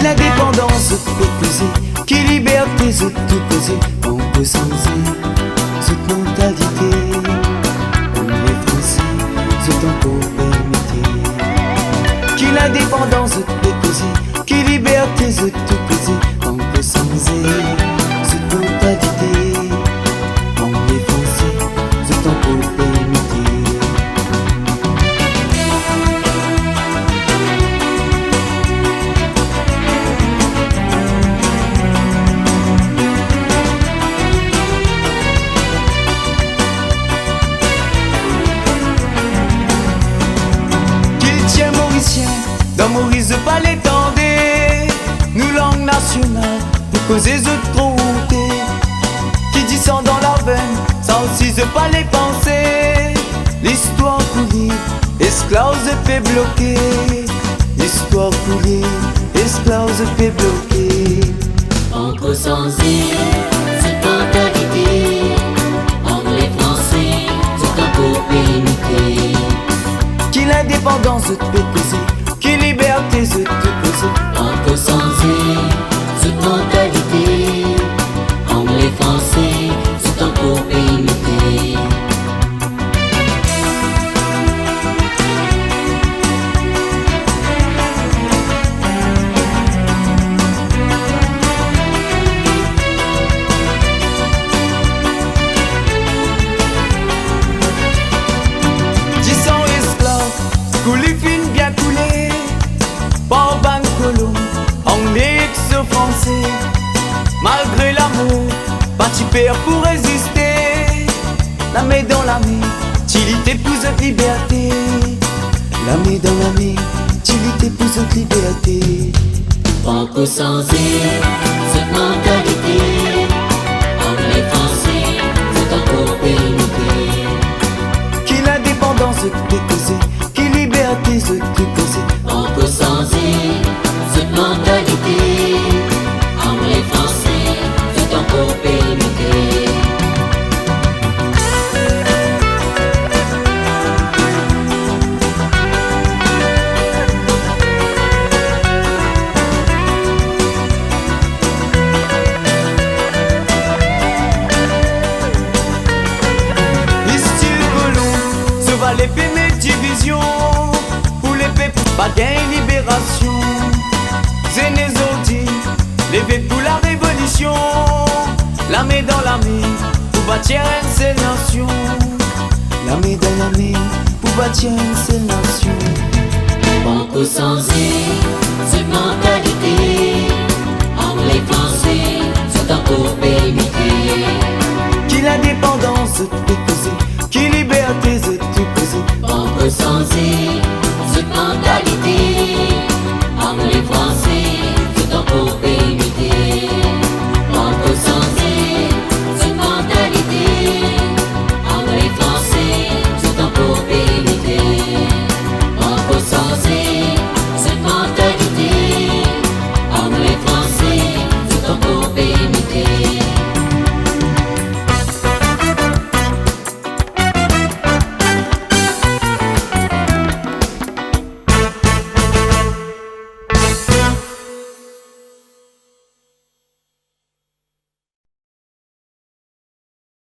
La dépendance déposée, qui liberté se tout posé, on peut sentir cette mentalité. On les Français, ce temps pour permettre. Qui la dépendance déposée, qui liberté se tout posé, on peut sentir cette mentalité. On les Français, ce temps pour permettre. Dans Maurice pas l'étendue, nous langue nationale, pour causer de trop qui descend dans la veine, sans aussi pas les pensées. L'histoire coulée, esclaves se fait bloquer. L'histoire coulée, esclaves se fait bloquer. Encore sans cette mentalité, entre les Français, c'est un peu limité. Qui l'indépendance se fait poser, qui liberté se tout poser. Encore sans cette mentalité, entre les Français, c'est un peu limité. Coulé fin bien coulé, par ban colon, anglais ex-français. Malgré l'amour, bâti père pour résister. La main dans la main, t'ilité pour cette liberté. La main dans la main, t'ilité pour cette liberté. Encore sans cette mentalité, entre les Français, c'est un peu limité. Qui l'indépendance déposée, qui liberté se tout posé. Encore sans cette mentalité, entre les Français, c'est un peu limité. Style colon, se va l'épée mes divisions. Pour l'épée, pas gain libération. Zénézodi, l'épée pour la révolution. La main dans la main, pour bâtir une seule nation. La main dans la main, pour bâtir une seule nation. Encore sans cette mentalité, entre les Français, c'est un peu limité. Qui la dépendance déposée, qui liberté se tout posé. Encore sans cette mentalité,